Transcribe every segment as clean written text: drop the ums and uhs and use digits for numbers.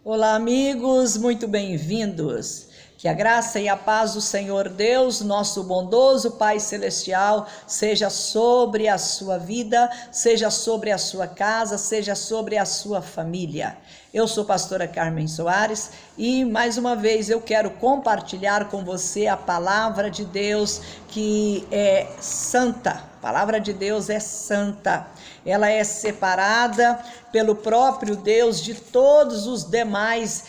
Olá, amigos, muito bem-vindos. Que a graça e a paz do Senhor Deus, nosso bondoso Pai Celestial, seja sobre a sua vida, seja sobre a sua casa, seja sobre a sua família. Eu sou pastora Carmen Soares e mais uma vez eu quero compartilhar com você a palavra de Deus que é santa. A palavra de Deus é santa. Ela é separada pelo próprio Deus de todos os demais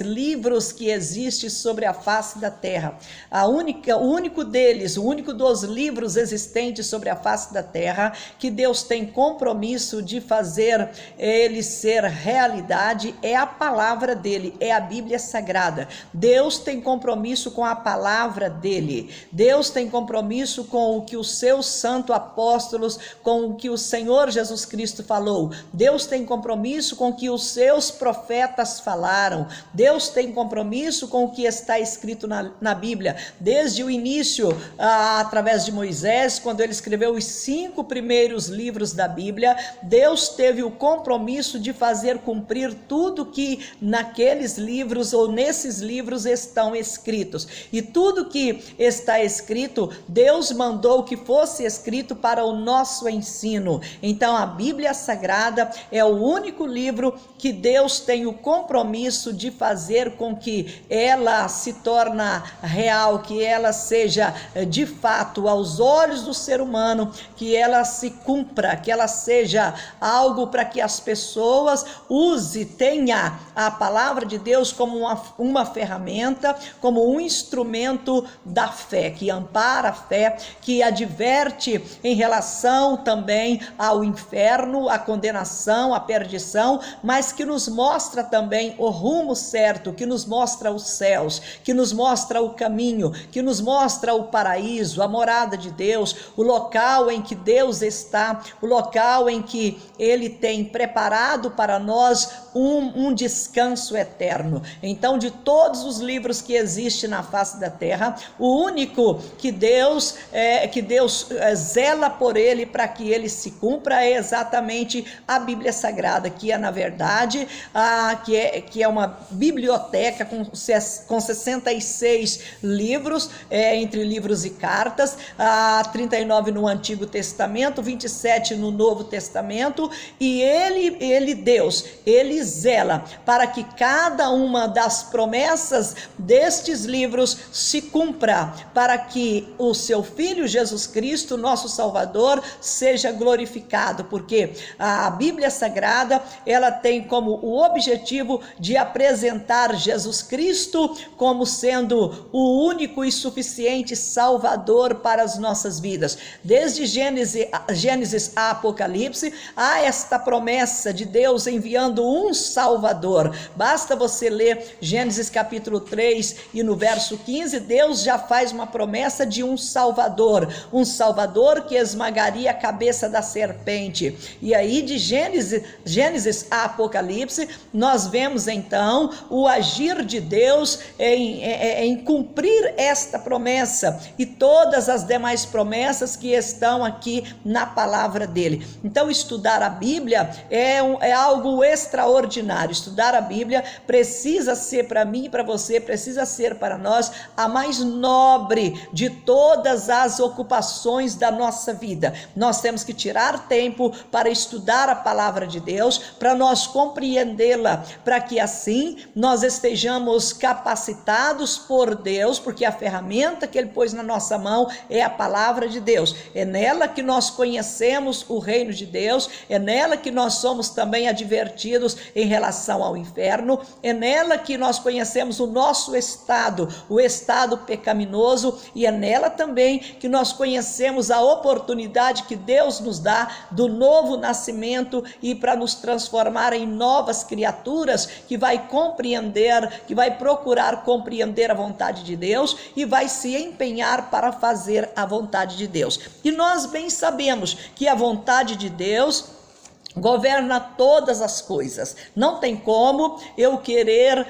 livros que existem sobre a face da terra. O único dos livros existentes sobre a face da terra que Deus tem compromisso de fazer ele ser realidade é a palavra dele, é a Bíblia Sagrada. Deus tem compromisso com a palavra dele. Deus tem compromisso com o que os seus santos apóstolos, com o que o Senhor Jesus Cristo falou. Deus tem compromisso com o que os seus profetas falaram. Deus tem compromisso com o que está escrito na Bíblia. Desde o início, através de Moisés, quando ele escreveu os 5 primeiros livros da Bíblia, Deus teve o compromisso de fazer cumprir tudo que naqueles livros ou nesses livros estão escritos. E tudo que está escrito, Deus mandou que fosse escrito para o nosso ensino. Então a Bíblia Sagrada é o único livro que Deus tem o compromisso de fazer com que ela se torne real, que ela seja de fato aos olhos do ser humano, que ela se cumpra, que ela seja algo para que as pessoas tenha a palavra de Deus como uma ferramenta, como um instrumento da fé, que ampara a fé, que adverte em relação também ao inferno, à condenação, à perdição, mas que nos mostra também o rumo certo, que nos mostra os céus, que nos mostra o caminho, que nos mostra o paraíso, a morada de Deus, o local em que Deus está, o local em que Ele tem preparado para nós um descanso eterno. Então, de todos os livros que existem na face da terra, o único que Deus zela por ele para que ele se cumpra é exatamente a Bíblia Sagrada, que é na verdade que é uma biblioteca com 66 livros, entre livros e cartas, 39 no Antigo Testamento, 27 no Novo Testamento, e Deus zela para que cada uma das promessas destes livros se cumpra, para que o seu Filho Jesus Cristo, nosso Salvador, seja glorificado, porque a Bíblia Sagrada, ela tem como o objetivo de apresentar Jesus Cristo como sendo o único e suficiente Salvador para as nossas vidas. Desde Gênesis a Apocalipse, há esta promessa de Deus enviando um Salvador. Basta você ler Gênesis capítulo 3 e no verso 15, Deus já faz uma promessa de um Salvador que esmagaria a cabeça da serpente. E aí de Gênesis a Apocalipse, nós vemos então o agir de Deus em cumprir esta promessa e todas as demais promessas que estão aqui na palavra dele. Então estudar a Bíblia é algo extraordinário. Estudar a Bíblia precisa ser para mim e para você, precisa ser para nós a mais nobre de todas as ocupações da nossa vida. Nós temos que tirar tempo para estudar a palavra de Deus, para nós compreendê-la, para que assim nós estejamos capacitados por Deus, porque a ferramenta que Ele pôs na nossa mão é a palavra de Deus. É nela que nós conhecemos o reino de Deus, é nela que nós somos também advertidos em relação ao inferno, é nela que nós conhecemos o nosso estado, o estado pecaminoso, e é nela também que nós conhecemos a oportunidade que Deus nos dá do novo nascimento e para nos transformar em novas criaturas que vai procurar compreender a vontade de Deus e vai se empenhar para fazer a vontade de Deus. E nós bem sabemos que a vontade de Deus governa todas as coisas. Não tem como eu querer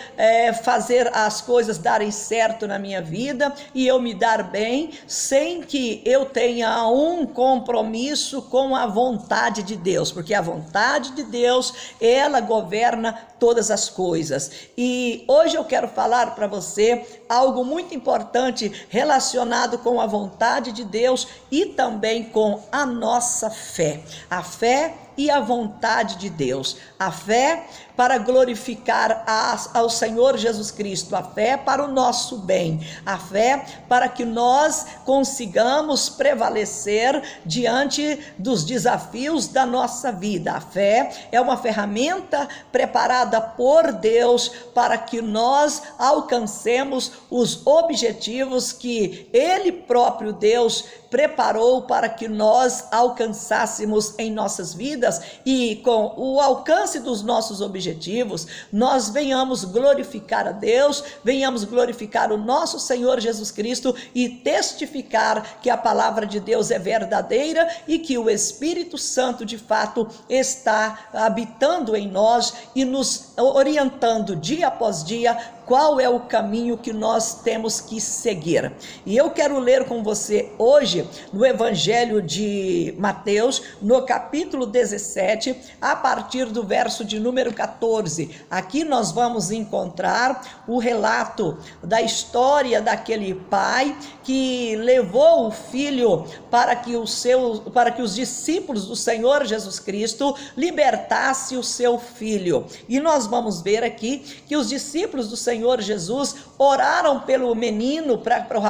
fazer as coisas darem certo na minha vida e eu me dar bem sem que eu tenha um compromisso com a vontade de Deus, porque a vontade de Deus, ela governa todas as coisas. E hoje eu quero falar para você algo muito importante relacionado com a vontade de Deus e também com a nossa fé. A fé e a vontade de Deus. A fé para glorificar ao Senhor Jesus Cristo, a fé para o nosso bem, a fé para que nós consigamos prevalecer diante dos desafios da nossa vida. A fé é uma ferramenta preparada por Deus para que nós alcancemos os objetivos que Ele próprio, Deus, preparou para que nós alcançássemos em nossas vidas, e com o alcance dos nossos objetivos, nós venhamos glorificar a Deus, venhamos glorificar o nosso Senhor Jesus Cristo e testificar que a palavra de Deus é verdadeira e que o Espírito Santo de fato está habitando em nós e nos orientando dia após dia qual é o caminho que nós temos que seguir. E eu quero ler com você hoje no Evangelho de Mateus, no capítulo 17, a partir do verso de número 14. Aqui nós vamos encontrar o relato da história daquele pai que levou o filho para que os discípulos do Senhor Jesus Cristo libertassem o seu filho. E nós vamos ver aqui que os discípulos do Senhor Jesus oraram pelo menino,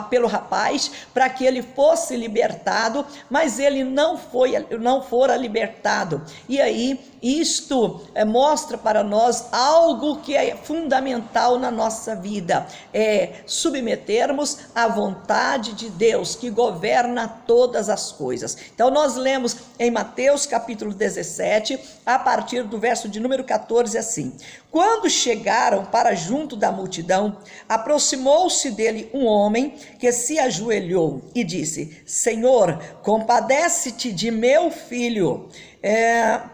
pelo rapaz, para que ele fosse libertado, mas ele não fora libertado. E aí isto mostra para nós algo que é fundamental na nossa vida, é submetermos à vontade de Deus que governa todas as coisas. Então nós lemos em Mateus capítulo 17, a partir do verso de número 14, assim: quando chegaram para junto da multidão, aproximou-se dele um homem que se ajoelhou e disse: Senhor, compadece-te de meu filho,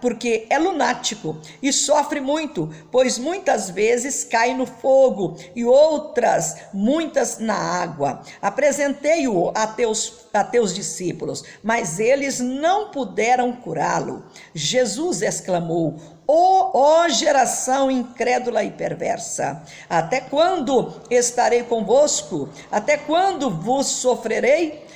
porque é lunático e sofre muito, pois muitas vezes cai no fogo e outras muitas na água. Apresentei-o a teus discípulos, mas eles não puderam curá-lo. Jesus exclamou: ó geração incrédula e perversa, até quando estarei convosco? Até quando vos sofrerei?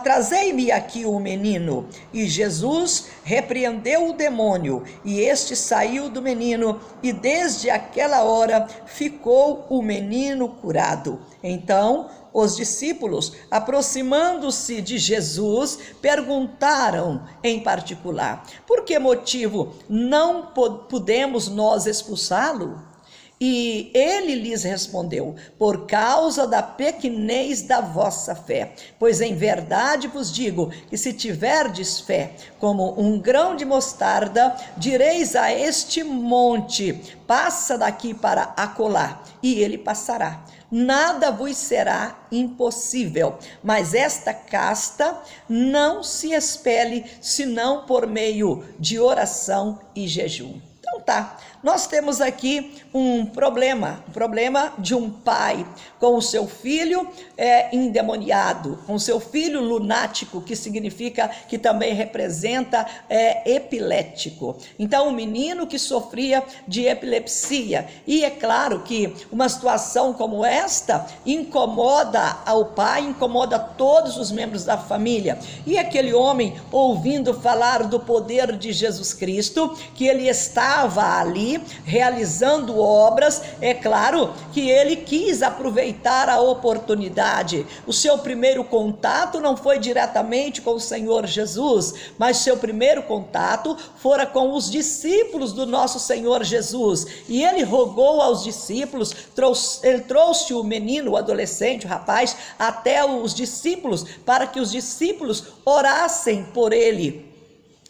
Trazei-me aqui o menino. E Jesus repreendeu o demônio, e este saiu do menino, e desde aquela hora ficou o menino curado. Então os discípulos, aproximando-se de Jesus, perguntaram em particular: por que motivo não pudemos nós expulsá-lo? E ele lhes respondeu: por causa da pequenez da vossa fé. Pois em verdade vos digo que se tiverdes fé como um grão de mostarda, direis a este monte: passa daqui para acolá, e ele passará. Nada vos será impossível. Mas esta casta não se expele senão por meio de oração e jejum. Então tá, nós temos aqui um problema de um pai com o seu filho endemoniado, com o seu filho lunático, que significa, que também representa epilético. Então, um menino que sofria de epilepsia. E é claro que uma situação como esta incomoda ao pai, incomoda todos os membros da família. E aquele homem, ouvindo falar do poder de Jesus Cristo, que ele estava ali realizando obras, é claro que ele quis aproveitar a oportunidade. O seu primeiro contato não foi diretamente com o Senhor Jesus, mas seu primeiro contato fora com os discípulos do nosso Senhor Jesus. E ele rogou aos discípulos, ele trouxe o menino, o adolescente, o rapaz, até os discípulos, para que os discípulos orassem por ele.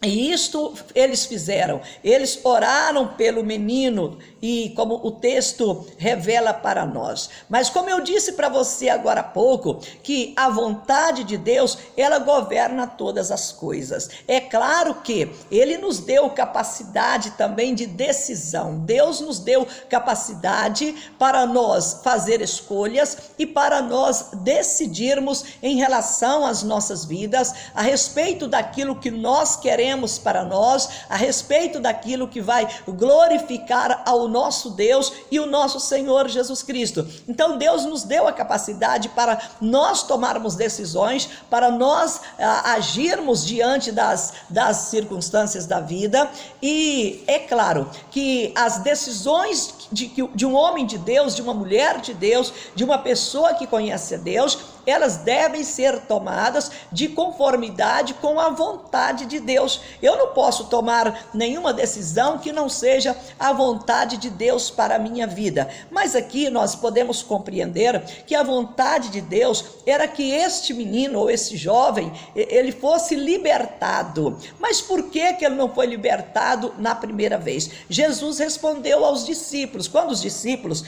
E isto eles fizeram, eles oraram pelo menino, e como o texto revela para nós. Mas como eu disse para você agora há pouco, que a vontade de Deus, ela governa todas as coisas. É claro que Ele nos deu capacidade também de decisão. Deus nos deu capacidade para nós fazer escolhas e para nós decidirmos em relação às nossas vidas, a respeito daquilo que nós queremos para nós, a respeito daquilo que vai glorificar ao nosso Deus e o nosso Senhor Jesus Cristo. Então Deus nos deu a capacidade para nós tomarmos decisões, para nós agirmos diante das circunstâncias da vida. E é claro que as decisões de um homem de Deus, de uma mulher de Deus, de uma pessoa que conhece a Deus, elas devem ser tomadas de conformidade com a vontade de Deus. Eu não posso tomar nenhuma decisão que não seja a vontade de Deus para a minha vida. Mas aqui nós podemos compreender que a vontade de Deus era que este menino ou esse jovem, ele fosse libertado. Mas por que ele não foi libertado na primeira vez? Jesus respondeu aos discípulos. Quando os discípulos,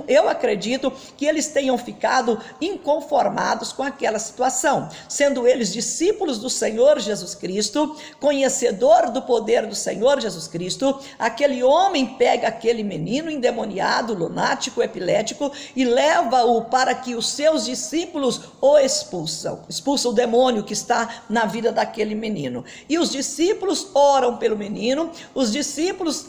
eu acredito que eles tenham ficado inconformados com aquela situação, sendo eles discípulos do Senhor Jesus Cristo, conhecedor do poder do Senhor Jesus Cristo. Aquele homem pega aquele menino endemoniado, lunático, epilético, e leva-o para que os seus discípulos o expulsa o demônio que está na vida daquele menino. E os discípulos oram pelo menino, os discípulos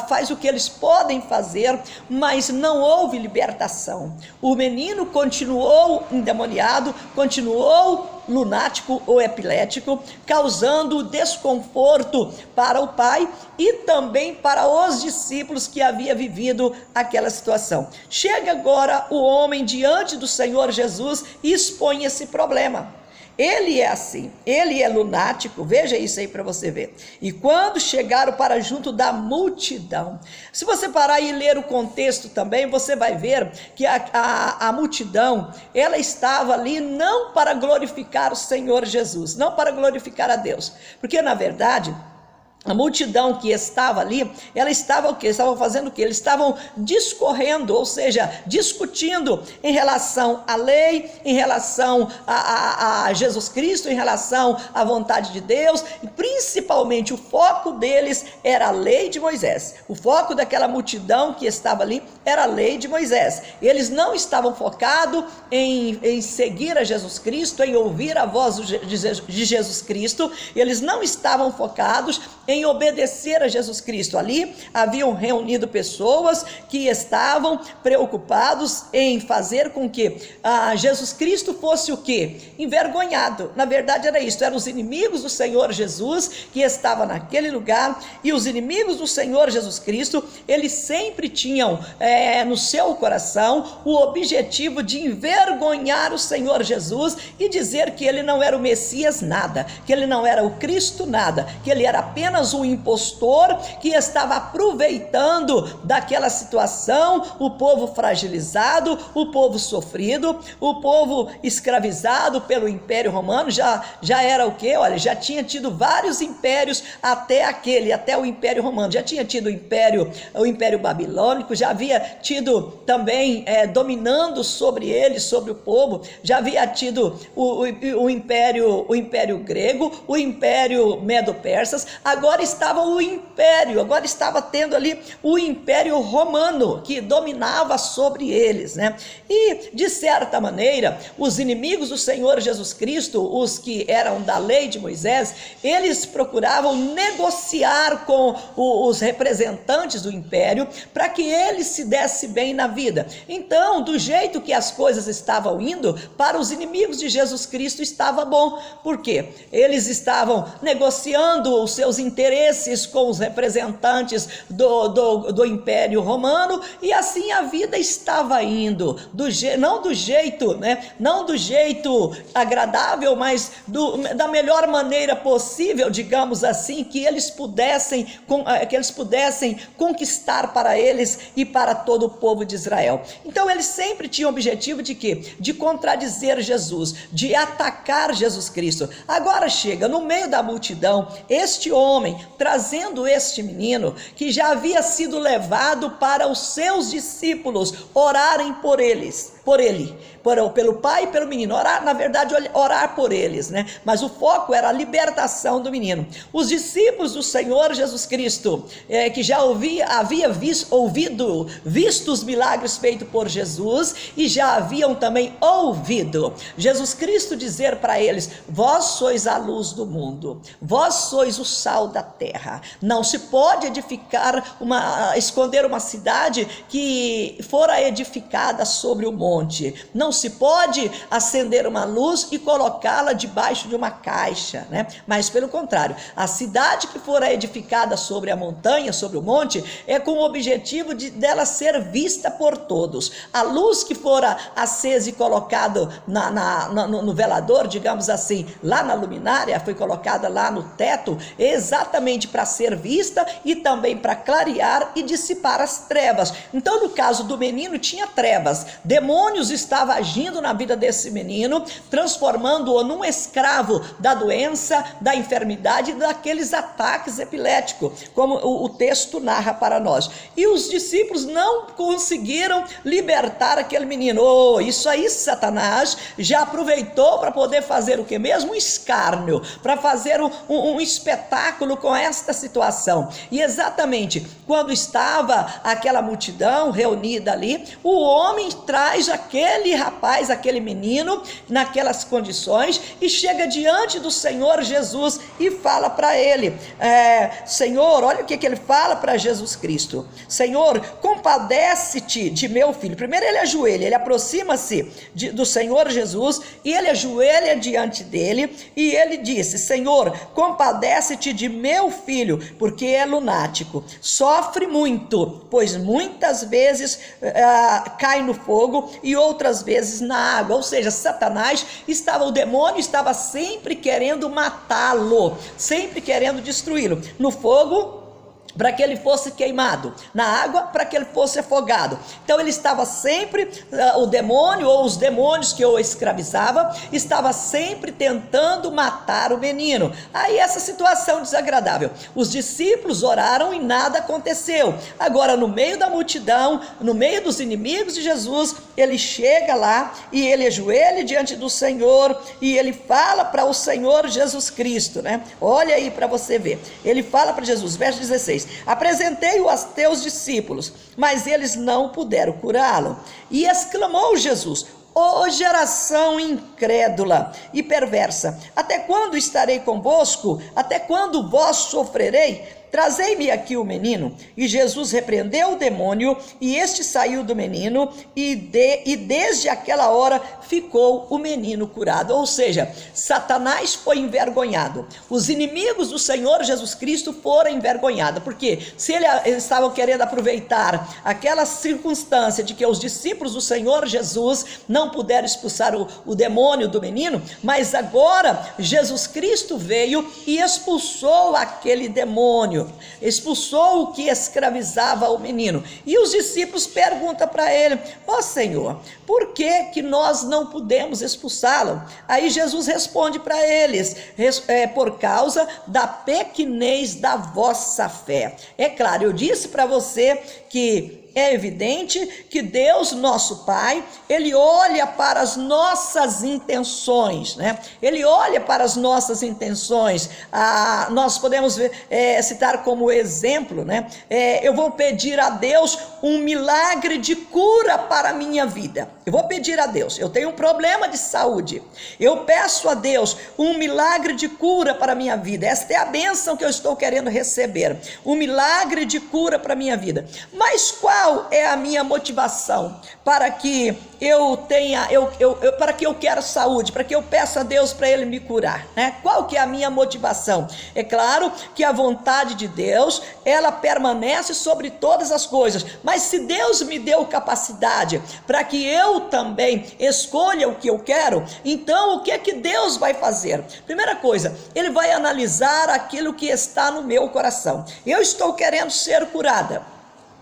fazem o que eles podem fazer, mas não houve libertação. O menino continuou endemoniado, continuou lunático ou epilético, causando desconforto para o pai e também para os discípulos que havia vivido aquela situação. Chega agora o homem diante do Senhor Jesus e expõe esse problema. Ele é assim, ele é lunático, veja isso aí para você ver. E quando chegaram para junto da multidão, se você parar e ler o contexto também, você vai ver que a multidão, ela estava ali não para glorificar o Senhor Jesus, não para glorificar a Deus, porque na verdade a multidão que estava ali, ela estava o quê? Estavam fazendo o quê? Eles estavam discorrendo, ou seja, discutindo em relação à lei, em relação a Jesus Cristo, em relação à vontade de Deus, e principalmente o foco deles era a lei de Moisés. O foco daquela multidão que estava ali era a lei de Moisés. Eles não estavam focados em seguir a Jesus Cristo, em ouvir a voz de Jesus Cristo, eles não estavam focados em obedecer a Jesus Cristo. Ali haviam reunido pessoas que estavam preocupados em fazer com que Jesus Cristo fosse o quê? Envergonhado. Na verdade era isso, eram os inimigos do Senhor Jesus que estavam naquele lugar, e os inimigos do Senhor Jesus Cristo, eles sempre tinham no seu coração o objetivo de envergonhar o Senhor Jesus e dizer que ele não era o Messias nada, que ele não era o Cristo nada, que ele era apenas um impostor que estava aproveitando daquela situação, o povo fragilizado, o povo sofrido, o povo escravizado pelo Império Romano. Já era o quê? Olha, já tinha tido vários impérios até o Império Romano. Já tinha tido o Império Babilônico, já havia tido também dominando sobre ele, sobre o povo, já havia tido o Império Grego, o Império Medo-Persas. Agora estava tendo ali o Império Romano que dominava sobre eles, né? E de certa maneira, os inimigos do Senhor Jesus Cristo, os que eram da lei de Moisés, eles procuravam negociar com os representantes do império para que eles se desse bem na vida. Então, do jeito que as coisas estavam indo, para os inimigos de Jesus Cristo estava bom. Por quê? Eles estavam negociando os seus interesses interesses com os representantes do Império Romano, e assim a vida estava indo, não do jeito, não do jeito agradável, mas da melhor maneira possível, digamos assim, que eles pudessem conquistar para eles e para todo o povo de Israel. Então eles sempre tinham o objetivo de quê? De contradizer Jesus, de atacar Jesus Cristo. Agora chega no meio da multidão este homem, trazendo este menino que já havia sido levado para os seus discípulos orarem por ele, pelo pai e pelo menino, orar por eles, mas o foco era a libertação do menino. Os discípulos do Senhor Jesus Cristo, que já havia visto os milagres feitos por Jesus, e já haviam também ouvido Jesus Cristo dizer para eles: vós sois a luz do mundo, vós sois o sal da terra. Não se pode esconder uma cidade que fora edificada sobre o monte. Não se pode acender uma luz e colocá-la debaixo de uma caixa, mas pelo contrário, a cidade que fora edificada sobre a montanha, sobre o monte, é com o objetivo dela ser vista por todos. A luz que fora acesa e colocada no velador, digamos assim, lá na luminária, foi colocada lá no teto, exatamente para ser vista e também para clarear e dissipar as trevas. Então, no caso do menino, tinha trevas, demônios estavam agindo na vida desse menino, transformando-o num escravo da doença, da enfermidade e daqueles ataques epiléticos, como o texto narra para nós. E os discípulos não conseguiram libertar aquele menino. Isso aí Satanás já aproveitou para poder fazer o que mesmo? Um escárnio, para fazer um espetáculo com esta situação. E exatamente quando estava aquela multidão reunida ali, o homem traz aquele rapaz, aquele menino, naquelas condições, e chega diante do Senhor Jesus e fala para ele, Senhor, olha o que ele fala para Jesus Cristo: Senhor, compadece-te de meu filho. Primeiro ele ajoelha, ele aproxima-se do Senhor Jesus, e ele ajoelha diante dele, e ele disse: Senhor, compadece-te de meu filho, porque é lunático, sofre muito, pois muitas vezes cai no fogo e outras vezes na água. Ou seja, Satanás o demônio estava sempre querendo matá-lo, sempre querendo destruí-lo. No fogo, para que ele fosse queimado, na água, para que ele fosse afogado. Então ele estava sempre, o demônio ou os demônios que o escravizava, estava sempre tentando matar o menino. Aí essa situação desagradável, os discípulos oraram e nada aconteceu. Agora, no meio da multidão, no meio dos inimigos de Jesus, ele chega lá e ele ajoelha diante do Senhor e ele fala para o Senhor Jesus Cristo, Olha aí para você ver. Ele fala para Jesus, verso 16: apresentei-o aos teus discípulos, mas eles não puderam curá-lo. E exclamou Jesus: ó geração incrédula e perversa, até quando estarei convosco? Até quando vós sofrerei? Trazei-me aqui o menino. E Jesus repreendeu o demônio, e este saiu do menino, e desde aquela hora ficou o menino curado. Ou seja, Satanás foi envergonhado, os inimigos do Senhor Jesus Cristo foram envergonhados, porque se eles estavam querendo aproveitar aquela circunstância de que os discípulos do Senhor Jesus não puderam expulsar o demônio do menino, mas agora Jesus Cristo veio e expulsou aquele demônio, expulsou o que escravizava o menino. E os discípulos perguntam para ele: ó Senhor, por que nós não podemos expulsá-lo? Aí Jesus responde para eles: por causa da pequenez da vossa fé. É claro, eu disse para você que é evidente que Deus, nosso Pai, Ele olha para as nossas intenções, Ele olha para as nossas intenções. Nós podemos citar como exemplo, eu vou pedir a Deus um milagre de cura para a minha vida. Eu vou pedir a Deus, eu tenho um problema de saúde, eu peço a Deus um milagre de cura para a minha vida. Esta é a bênção que eu estou querendo receber, um milagre de cura para a minha vida. Mas qual qual é a minha motivação para que eu tenha, para que eu quero saúde, para que eu peça a Deus para Ele me curar, né? Qual que é a minha motivação? É claro que a vontade de Deus, ela permanece sobre todas as coisas, mas se Deus me deu capacidade para que eu também escolha o que eu quero, então o que é que Deus vai fazer? Primeira coisa, Ele vai analisar aquilo que está no meu coração. Eu estou querendo ser curada,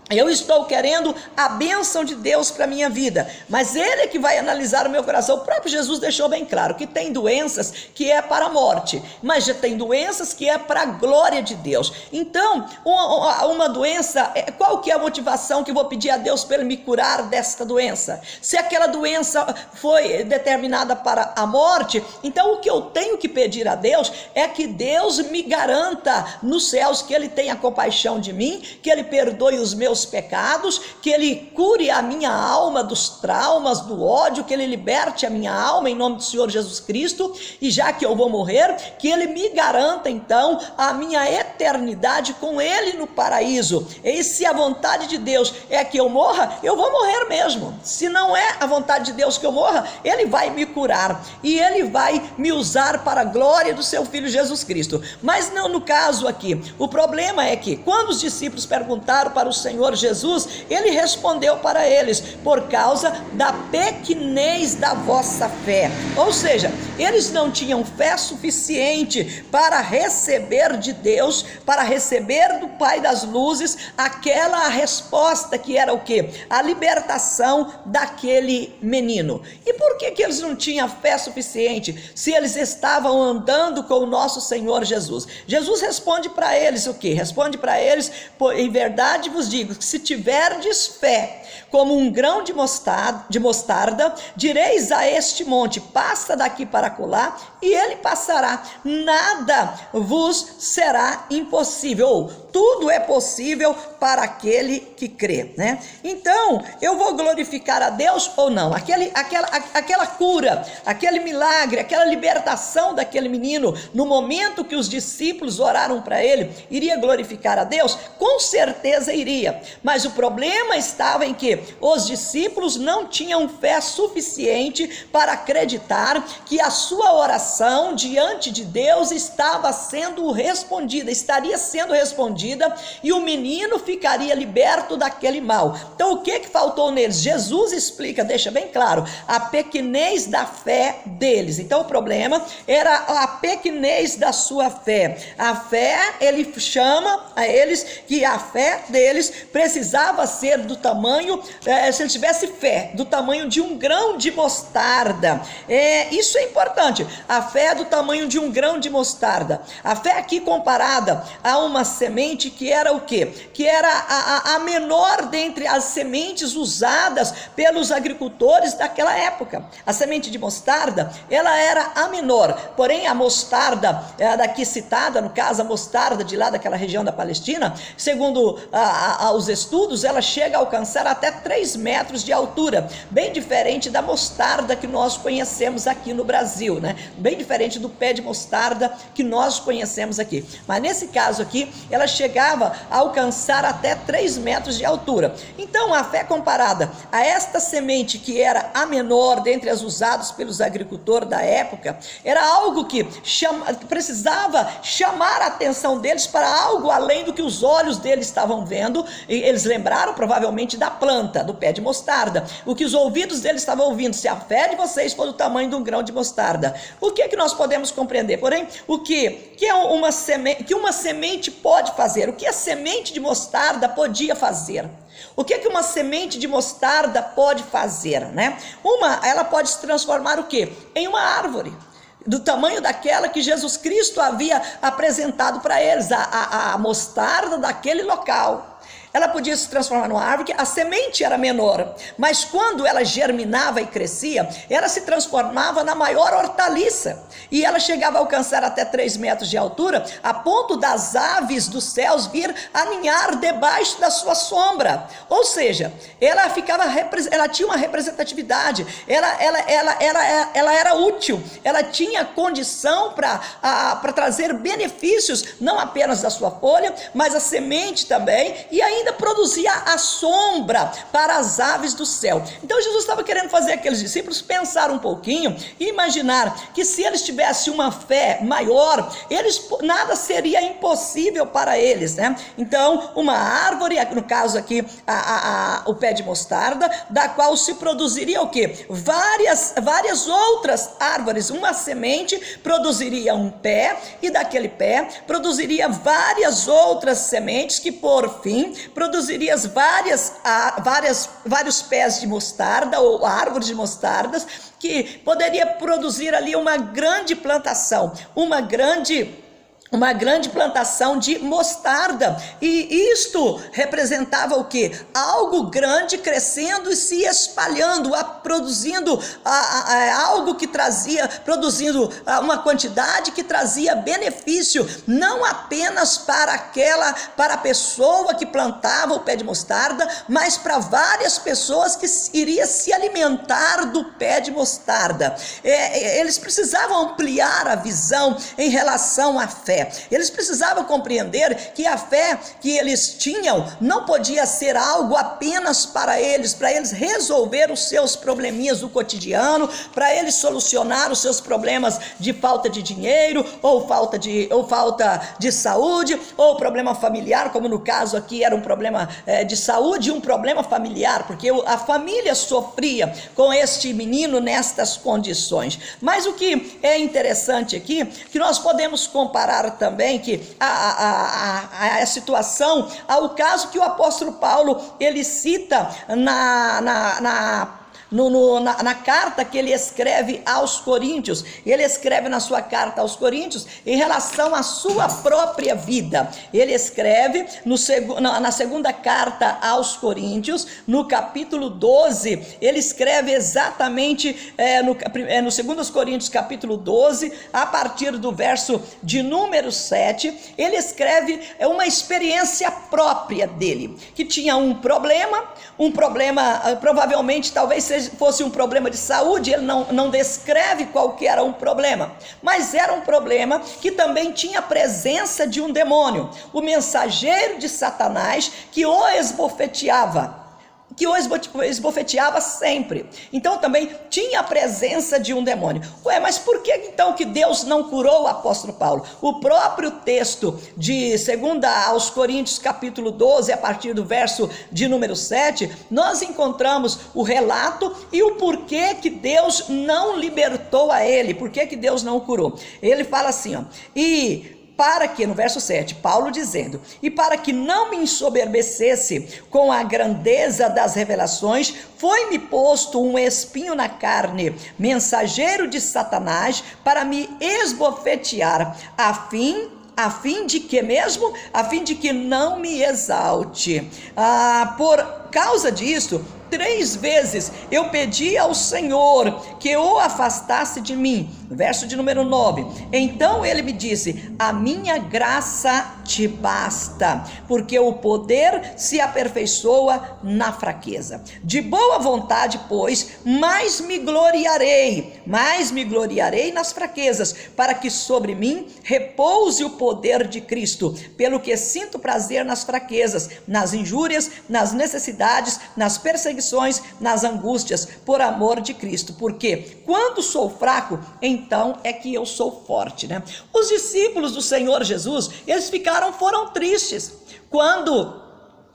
eu estou querendo a bênção de Deus para a minha vida, mas Ele é que vai analisar o meu coração. O próprio Jesus deixou bem claro que tem doenças que é para a morte, mas já tem doenças que é para a glória de Deus. Então, uma doença, qual que é a motivação que eu vou pedir a Deus para Ele me curar desta doença? Se aquela doença foi determinada para a morte, então o que eu tenho que pedir a Deus é que Deus me garanta nos céus que Ele tenha compaixão de mim, que Ele perdoe os meus pecados, que Ele cure a minha alma dos traumas, do ódio, que Ele liberte a minha alma em nome do Senhor Jesus Cristo, e já que eu vou morrer, que Ele me garanta então a minha eternidade com Ele no paraíso. E se a vontade de Deus é que eu morra, eu vou morrer mesmo. Se não é a vontade de Deus que eu morra, Ele vai me curar e Ele vai me usar para a glória do seu Filho Jesus Cristo. Mas não no caso aqui, o problema é que quando os discípulos perguntaram para o Senhor Jesus, Ele respondeu para eles: por causa da pequenez da vossa fé. Ou seja, eles não tinham fé suficiente para receber de Deus, para receber do Pai das luzes aquela resposta que era o quê? A libertação daquele menino. E por que eles não tinham fé suficiente se eles estavam andando com o nosso Senhor Jesus? Jesus responde para eles o quê? Responde para eles: em verdade vos digo, que se tiverdes fé como um grão de mostarda, direis a este monte: passa daqui para acolá, e ele passará, nada vos será impossível, ou tudo é possível para aquele que crê, né? Então, eu vou glorificar a Deus ou não? Aquela cura, aquele milagre, aquela libertação daquele menino, no momento que os discípulos oraram para ele, iria glorificar a Deus? Com certeza iria, mas o problema estava em que os discípulos não tinham fé suficiente para acreditar que a sua oração diante de Deus estava sendo respondida, estaria sendo respondida, e o menino ficaria liberto daquele mal. Então o que faltou neles? Jesus explica, deixa bem claro, a pequenez da fé deles. Então o problema era a pequenez da sua fé. A fé, ele chama a eles que a fé deles precisava ser do tamanho, se ele tivesse fé do tamanho de um grão de mostarda. Isso é importante, a fé do tamanho de um grão de mostarda. A fé aqui comparada a uma semente que era o quê? Que era a menor dentre as sementes usadas pelos agricultores daquela época. A semente de mostarda, ela era a menor, porém a mostarda daqui citada, no caso a mostarda de lá daquela região da Palestina, segundo os estudos, ela chega a alcançar até 3 metros de altura, bem diferente da mostarda que nós conhecemos aqui no Brasil, né? Bem diferente do pé de mostarda que nós conhecemos aqui. Mas nesse caso aqui, ela chegava a alcançar até 3 metros de altura. Então a fé comparada a esta semente, que era a menor dentre as usadas pelos agricultores da época, era algo que precisava chamar a atenção deles para algo além do que os olhos deles estavam vendo. E eles lembraram provavelmente da planta, do pé de mostarda, o que os ouvidos deles estavam ouvindo: se a fé de vocês for do tamanho de um grão de mostarda. O que nós podemos compreender? Porém, o que é uma semente pode fazer? O que a semente de mostarda podia fazer? O que uma semente de mostarda pode fazer, né? Ela pode se transformar o quê? Em uma árvore, do tamanho daquela que Jesus Cristo havia apresentado para eles, a mostarda daquele local. Ela podia se transformar numa árvore, a semente era menor, mas quando ela germinava e crescia, ela se transformava na maior hortaliça, e ela chegava a alcançar até 3 metros de altura, a ponto das aves dos céus vir aninhar debaixo da sua sombra. Ou seja, ela tinha uma representatividade, ela era útil, ela tinha condição para trazer benefícios, não apenas da sua folha, mas a semente também, e e ainda produzia a sombra para as aves do céu. Então Jesus estava querendo fazer aqueles discípulos pensar um pouquinho e imaginar que se eles tivessem uma fé maior, nada seria impossível para eles, né? Então, uma árvore, no caso aqui, o pé de mostarda, da qual se produziria o quê? Várias outras árvores. Uma semente produziria um pé, e daquele pé produziria várias outras sementes, que por fim produziria vários pés de mostarda, ou árvores de mostardas, que poderia produzir ali uma grande plantação, uma grande plantação de mostarda. E isto representava o quê? Algo grande crescendo e se espalhando, produzindo algo que trazia, produzindo uma quantidade que trazia benefício, não apenas para a pessoa que plantava o pé de mostarda, mas para várias pessoas que iria se alimentar do pé de mostarda. Eles precisavam ampliar a visão em relação à fé. Eles precisavam compreender que a fé que eles tinham não podia ser algo apenas para eles resolver os seus probleminhas do cotidiano, para eles solucionar os seus problemas de falta de dinheiro, ou falta de saúde, ou problema familiar, como no caso aqui era um problema de saúde e um problema familiar, porque a família sofria com este menino nestas condições. Mas o que é interessante aqui, que nós podemos comparar também que a situação ao caso que o apóstolo Paulo ele cita na carta que ele escreve aos Coríntios. Ele escreve na sua carta aos Coríntios em relação à sua própria vida. Ele escreve na segunda carta aos Coríntios, no capítulo 12, ele escreve exatamente no 2 Coríntios capítulo 12, a partir do verso de número 7, ele escreve uma experiência própria dele, que tinha um problema provavelmente talvez fosse um problema de saúde. Ele não descreve qual que era um problema, mas era um problema que também tinha a presença de um demônio, o mensageiro de Satanás, que o esbofeteava sempre. Então também tinha a presença de um demônio. Mas por que então que Deus não curou o apóstolo Paulo? O próprio texto de 2 aos Coríntios capítulo 12, a partir do verso de número 7, nós encontramos o relato e o porquê que Deus não libertou a ele, porquê que Deus não o curou. Ele fala assim, no verso 7, Paulo dizendo: e para que não me ensoberbecesse com a grandeza das revelações, foi-me posto um espinho na carne, mensageiro de Satanás, para me esbofetear, a fim de que não me exalte. Por causa disto, 3 vezes eu pedi ao Senhor que o afastasse de mim. Verso de número 9. Então ele me disse: a minha graça te basta, porque o poder se aperfeiçoa na fraqueza. De boa vontade, pois, mais me gloriarei nas fraquezas, para que sobre mim repouse o poder de Cristo. Pelo que sinto prazer nas fraquezas, nas injúrias, nas necessidades, nas perseguições, nas angústias, por amor de Cristo. Porque quando sou fraco, então é que eu sou forte, né? Os discípulos do Senhor Jesus, eles foram tristes quando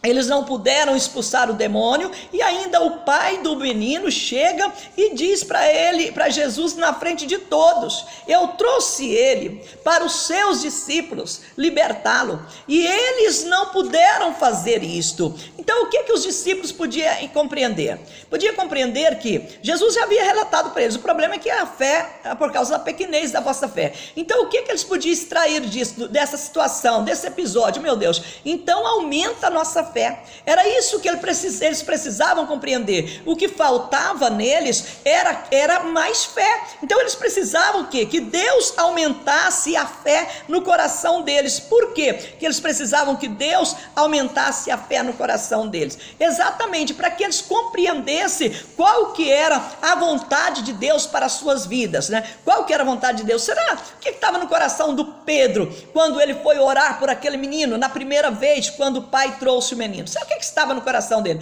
eles não puderam expulsar o demônio, e ainda o pai do menino chega e diz para Jesus na frente de todos: eu trouxe ele para os seus discípulos libertá-lo, e eles não puderam fazer isto. Então o que os discípulos podiam compreender? Podia compreender que Jesus já havia relatado para eles: o problema é que a fé é por causa da pequenez da vossa fé. Então o que eles podiam extrair disso, dessa situação, desse episódio? Meu Deus, então aumenta a nossa fé. Era isso que eles precisavam compreender. O que faltava neles era mais fé. Então eles precisavam o quê? Que Deus aumentasse a fé no coração deles. Por quê que eles precisavam que Deus aumentasse a fé no coração deles? Exatamente para que eles compreendessem qual que era a vontade de Deus para as suas vidas, né? Qual que era a vontade de Deus? Será? O que estava no coração do Pedro quando ele foi orar por aquele menino na primeira vez, quando o pai trouxe o menino? Sabe o que estava no coração dele?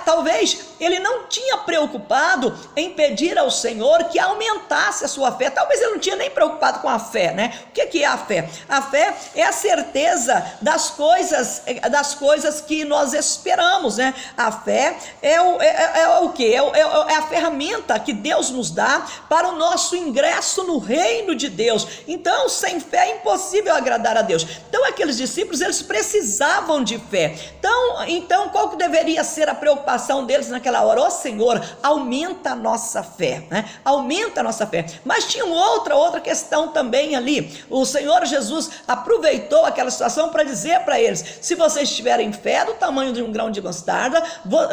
Talvez ele não tinha preocupado em pedir ao Senhor que aumentasse a sua fé. Talvez ele não tinha nem preocupado com a fé, né? O que é a fé? A fé é a certeza das coisas que nós esperamos, né? A fé é o quê? É a ferramenta que Deus nos dá para o nosso ingresso no reino de Deus. Então, sem fé é impossível agradar a Deus. Então, aqueles discípulos, eles precisavam de fé. Então qual que deveria ser a preocupação deles naquela hora? Ó Senhor, aumenta a nossa fé, né? Aumenta a nossa fé. Mas tinha outra questão também ali. O Senhor Jesus aproveitou aquela situação para dizer para eles: se vocês tiverem fé do tamanho de um grão de mostarda,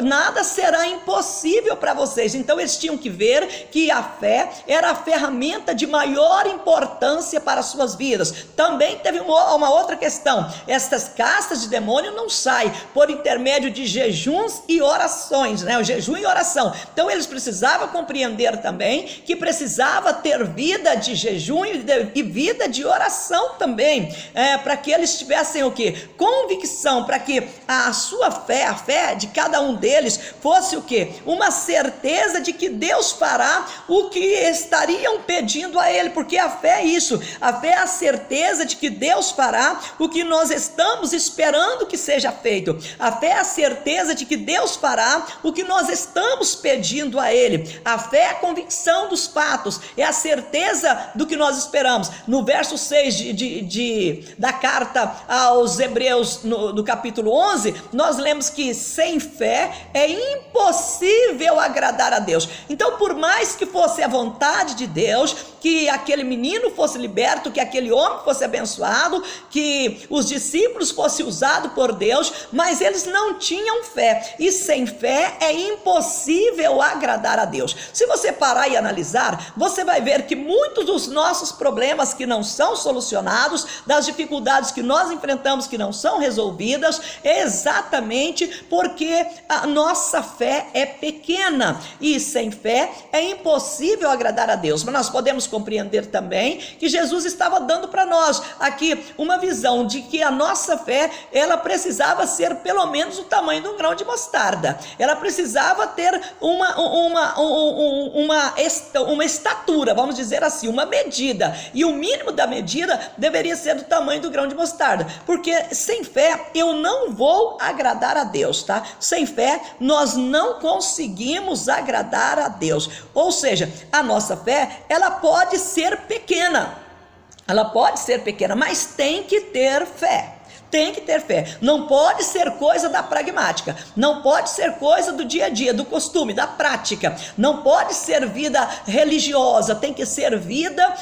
nada será impossível para vocês. Então eles tinham que ver que a fé era a ferramenta de maior importância para as suas vidas. Também teve uma outra questão: estas castas de demônio não saem por intermédio de jejuns e orações, né? O jejum e oração. Então eles precisavam compreender também que precisava ter vida de jejum e vida de oração também, para que eles tivessem o quê? Convicção, para que a sua fé, a fé de cada um deles fosse o quê? Uma certeza de que Deus fará o que estariam pedindo a Ele, porque a fé é isso. A fé é a certeza de que Deus fará o que nós estamos esperando que seja feito. A fé é a certeza de que Deus fará o que nós estamos pedindo a Ele. A fé é a convicção dos fatos, é a certeza do que nós esperamos. No verso 6 da carta aos Hebreus, no capítulo 11, nós lemos que sem fé é impossível agradar a Deus. Então, por mais que fosse a vontade de Deus que aquele menino fosse liberto, que aquele homem fosse abençoado, que os discípulos fossem usados por Deus, mas eles não tinham fé, e sem fé é impossível agradar a Deus. Se você parar e analisar, você vai ver que muitos dos nossos problemas que não são solucionados, das dificuldades que nós enfrentamos que não são resolvidas, é exatamente porque a nossa fé é pequena, e sem fé é impossível agradar a Deus. Mas nós podemos compreender também que Jesus estava dando para nós aqui uma visão de que a nossa fé, ela precisava ser pelo menos o tamanho de um grão de mostarda. Ela precisava ter uma estatura, vamos dizer assim, uma medida, e o mínimo da medida deveria ser do tamanho do grão de mostarda, porque sem fé eu não vou agradar a Deus, tá? Sem fé nós não conseguimos agradar a Deus. Ou seja, a nossa fé, ela pode ser pequena, mas tem que ter fé. Tem que ter fé, não pode ser coisa da pragmática, não pode ser coisa do dia a dia, do costume, da prática, não pode ser vida religiosa, tem que ser vida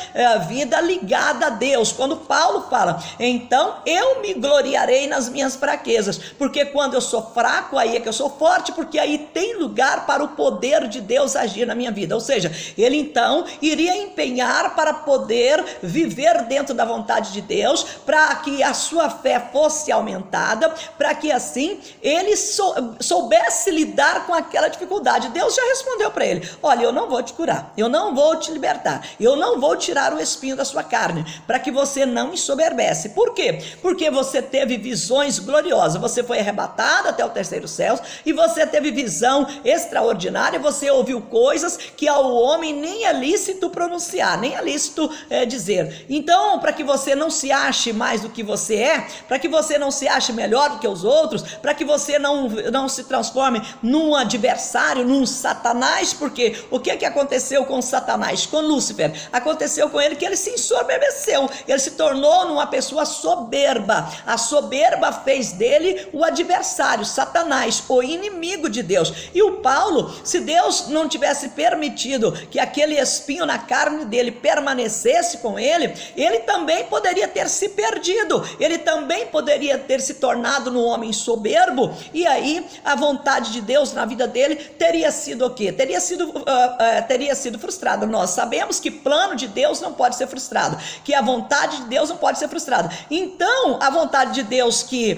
ligada a Deus. Quando Paulo fala, então eu me gloriarei nas minhas fraquezas, porque quando eu sou fraco, aí é que eu sou forte, porque aí tem lugar para o poder de Deus agir na minha vida. Ou seja, ele então iria empenhar para poder viver dentro da vontade de Deus, para que a sua fé fosse aumentada, para que assim ele soubesse lidar com aquela dificuldade. Deus já respondeu para ele: olha, eu não vou te curar, eu não vou te libertar, eu não vou tirar o espinho da sua carne, para que você não ensoberbece. Por quê? Porque você teve visões gloriosas, você foi arrebatado até o terceiro céu, e você teve visão extraordinária, você ouviu coisas que ao homem nem é lícito pronunciar, nem é lícito dizer. Então, para que você não se ache mais do que você é, para que você não se ache melhor do que os outros, para que você não se transforme num adversário, num Satanás, porque o que aconteceu com Satanás, com Lúcifer? Aconteceu com ele que ele se ensoberbeceu, ele se tornou uma pessoa soberba. A soberba fez dele o adversário, Satanás, o inimigo de Deus. E o Paulo, se Deus não tivesse permitido que aquele espinho na carne dele permanecesse com ele, ele também poderia ter se perdido, ele também poderia ter se tornado um homem soberbo, e aí a vontade de Deus na vida dele teria sido o quê? Teria sido frustrada. Nós sabemos que plano de Deus não pode ser frustrado, que a vontade de Deus não pode ser frustrada. Então a vontade de Deus que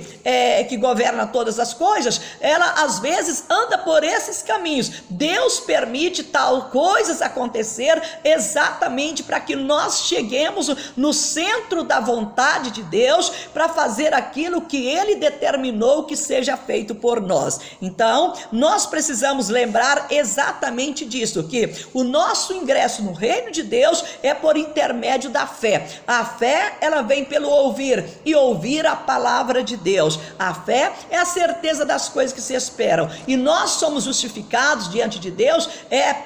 governa todas as coisas, ela às vezes anda por esses caminhos. Deus permite tal coisas acontecer exatamente para que nós cheguemos no centro da vontade de Deus, para fazer fazer aquilo que Ele determinou que seja feito por nós. Então, nós precisamos lembrar exatamente disso, que o nosso ingresso no reino de Deus é por intermédio da fé. A fé, ela vem pelo ouvir, e ouvir a palavra de Deus. A fé é a certeza das coisas que se esperam, e nós somos justificados diante de Deus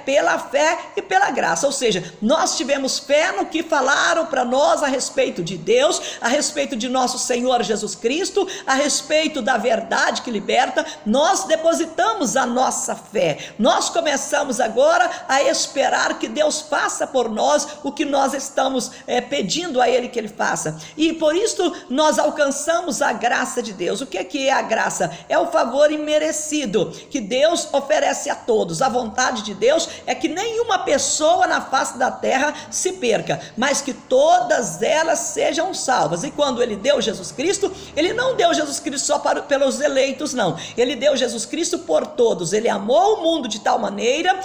pela fé e pela graça. Ou seja, nós tivemos fé no que falaram para nós a respeito de Deus, a respeito de nosso Senhor Jesus Cristo, a respeito da verdade que liberta. Nós depositamos a nossa fé, nós começamos agora a esperar que Deus faça por nós o que nós estamos pedindo a Ele que Ele faça, e por isso nós alcançamos a graça de Deus. O que é a graça? É o favor imerecido que Deus oferece a todos. A vontade de Deus é que nenhuma pessoa na face da terra se perca, mas que todas elas sejam salvas. E quando Ele deu Jesus Cristo, Ele não deu Jesus Cristo só pelos eleitos, não. Ele deu Jesus Cristo por todos. Ele amou o mundo de tal maneira,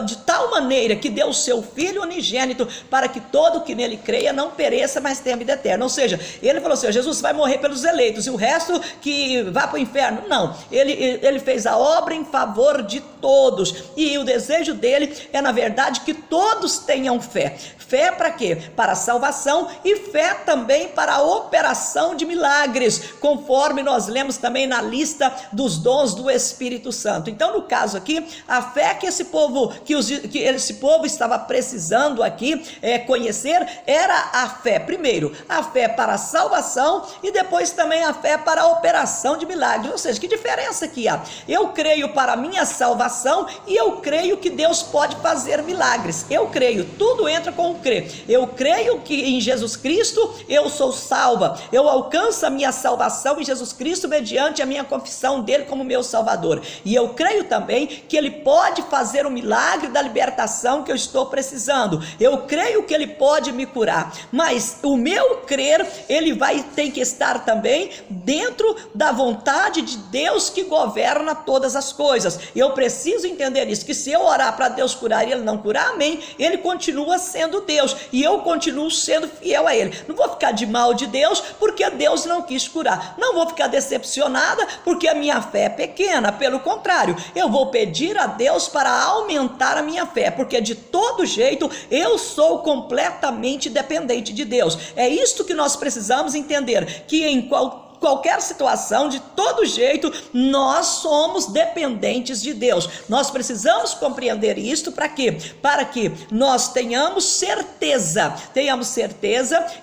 de tal maneira que deu o seu Filho unigênito, para que todo que nele creia não pereça, mas tenha vida eterna. Ou seja, Ele falou assim: Jesus vai morrer pelos eleitos, e o resto que vá para o inferno. Não, ele fez a obra em favor de todos, e o desejo dele é, na verdade, que todos tenham fé. Fé para quê? Para a salvação, e fé também para a operação de milagres, conforme nós lemos também na lista dos dons do Espírito Santo. Então, no caso aqui, a fé que esse povo estava precisando aqui conhecer era a fé, primeiro, a fé para a salvação, e depois também a fé para a operação de milagres. Ou seja, que diferença que há? Eu creio para a minha salvação, e eu creio que Deus pode fazer milagres. Eu creio, tudo entra com o crer. Eu creio que em Jesus Cristo eu sou salva, eu alcanço a minha salvação em Jesus Cristo mediante a minha confissão dele como meu Salvador, e eu creio também que Ele pode fazer o milagre da libertação que eu estou precisando. Eu creio que Ele pode me curar, mas o meu crer, ele tem que estar também dentro da vontade de Deus, que governa todas as coisas. Eu preciso entender isso, que se eu orar para Deus curar e Ele não curar, amém, Ele continua sendo Deus, e eu continuo sendo fiel a Ele. Não vou ficar de mal de Deus porque Deus não quis curar, não vou ficar decepcionada porque a minha fé é pequena. Pelo contrário, eu vou pedir a Deus para aumentar a minha fé, porque de todo jeito eu sou completamente dependente de Deus. É isto que nós precisamos entender, que em qualquer situação, de todo jeito, nós somos dependentes de Deus. Nós precisamos compreender isto para quê? Para que nós tenhamos certeza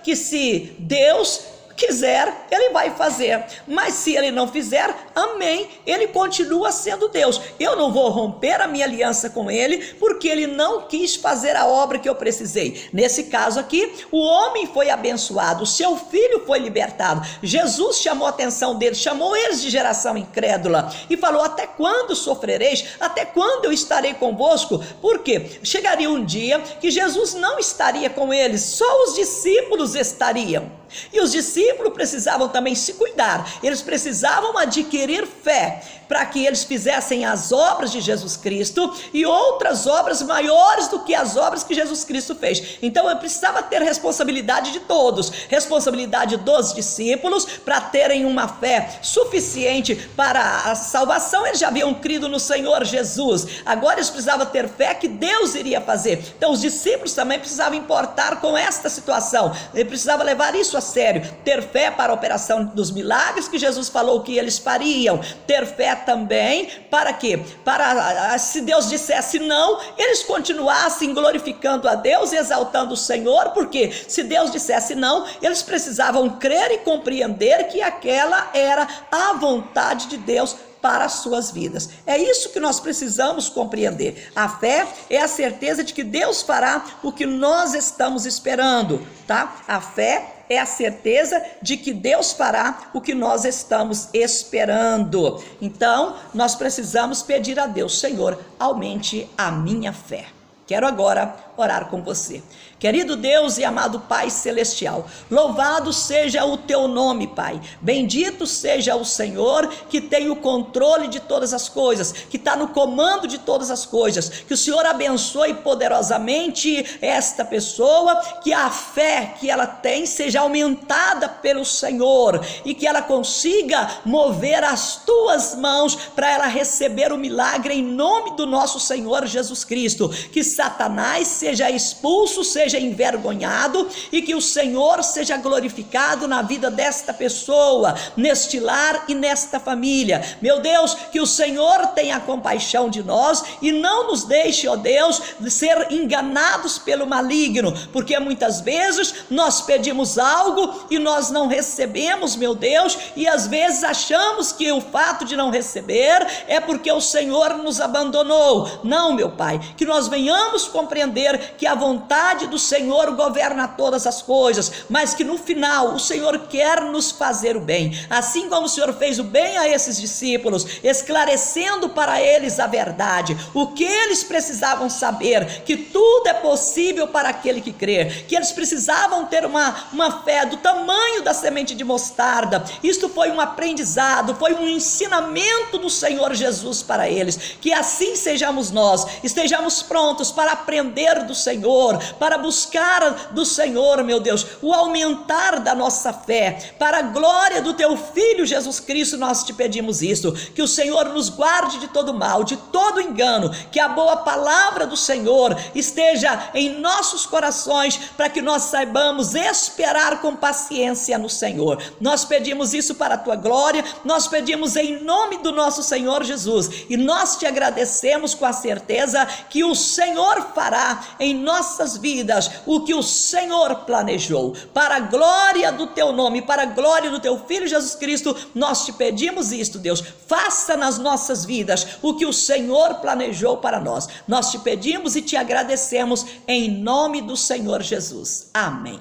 que se Deus quiser, Ele vai fazer, mas se Ele não fizer, amém, Ele continua sendo Deus. Eu não vou romper a minha aliança com Ele, porque Ele não quis fazer a obra que eu precisei. Nesse caso aqui, o homem foi abençoado, o seu filho foi libertado. Jesus chamou a atenção deles, chamou eles de geração incrédula, e falou: até quando sofrereis? Até quando eu estarei convosco? Porque chegaria um dia que Jesus não estaria com eles, só os discípulos estariam. E os discípulos precisavam também se cuidar, eles precisavam adquirir fé, para que eles fizessem as obras de Jesus Cristo, e outras obras maiores do que as obras que Jesus Cristo fez. Então eu precisava ter responsabilidade de todos, responsabilidade dos discípulos, para terem uma fé suficiente para a salvação. Eles já haviam crido no Senhor Jesus, agora eles precisavam ter fé que Deus iria fazer. Então os discípulos também precisavam importar com esta situação, eles precisavam levar isso a sério, ter fé para a operação dos milagres que Jesus falou que eles fariam, ter fé também para quê? Para, se Deus dissesse não, eles continuassem glorificando a Deus e exaltando o Senhor, porque se Deus dissesse não, eles precisavam crer e compreender que aquela era a vontade de Deus para as suas vidas. É isso que nós precisamos compreender. A fé é a certeza de que Deus fará o que nós estamos esperando, tá? A fé é a certeza de que Deus fará o que nós estamos esperando. Então, nós precisamos pedir a Deus: Senhor, aumente a minha fé. Quero agora orar com você. Querido Deus e amado Pai Celestial, louvado seja o teu nome, Pai. Bendito seja o Senhor que tem o controle de todas as coisas, que está no comando de todas as coisas. Que o Senhor abençoe poderosamente esta pessoa, que a fé que ela tem seja aumentada pelo Senhor e que ela consiga mover as tuas mãos para ela receber o milagre em nome do nosso Senhor Jesus Cristo. Que Satanás seja expulso, seja envergonhado e que o Senhor seja glorificado na vida desta pessoa, neste lar e nesta família. Meu Deus, que o Senhor tenha compaixão de nós e não nos deixe, ó Deus, de ser enganados pelo maligno, porque muitas vezes nós pedimos algo e nós não recebemos, meu Deus, e às vezes achamos que o fato de não receber é porque o Senhor nos abandonou. Não, meu Pai, que nós venhamos compreender que a vontade do Senhor governa todas as coisas, mas que no final o Senhor quer nos fazer o bem, assim como o Senhor fez o bem a esses discípulos, esclarecendo para eles a verdade, o que eles precisavam saber, que tudo é possível para aquele que crê, que eles precisavam ter uma fé do tamanho da semente de mostarda. Isto foi um aprendizado, foi um ensinamento do Senhor Jesus para eles. Que assim sejamos nós, estejamos prontos para aprender do Senhor, para buscar do Senhor, meu Deus, o aumentar da nossa fé, para a glória do teu Filho Jesus Cristo. Nós te pedimos isso, que o Senhor nos guarde de todo mal, de todo engano, que a boa palavra do Senhor esteja em nossos corações, para que nós saibamos esperar com paciência no Senhor. Nós pedimos isso para a tua glória, nós pedimos em nome do nosso Senhor Jesus, e nós te agradecemos com a certeza que o Senhor fará em nossas vidas o que o Senhor planejou, para a glória do teu nome, para a glória do teu Filho Jesus Cristo. Nós te pedimos isto, Deus, faça nas nossas vidas o que o Senhor planejou para nós. Nós te pedimos e te agradecemos em nome do Senhor Jesus. Amém.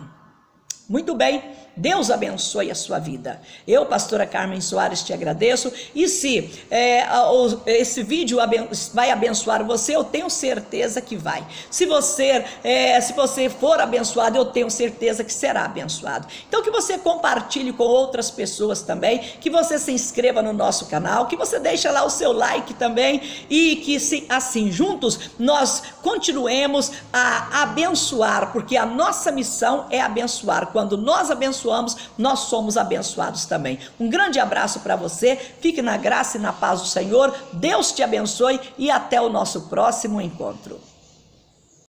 Muito bem. Deus abençoe a sua vida. Eu, pastora Carmen Soares, te agradeço. E se esse vídeo vai abençoar você, eu tenho certeza que vai. Se você for abençoado, eu tenho certeza que será abençoado. Então que você compartilhe com outras pessoas também, que você se inscreva no nosso canal, que você deixe lá o seu like também, e que assim juntos nós continuemos a abençoar, porque a nossa missão é abençoar. Quando nós abençoamos, nós somos abençoados também. Um grande abraço para você, fique na graça e na paz do Senhor. Deus te abençoe e até o nosso próximo encontro.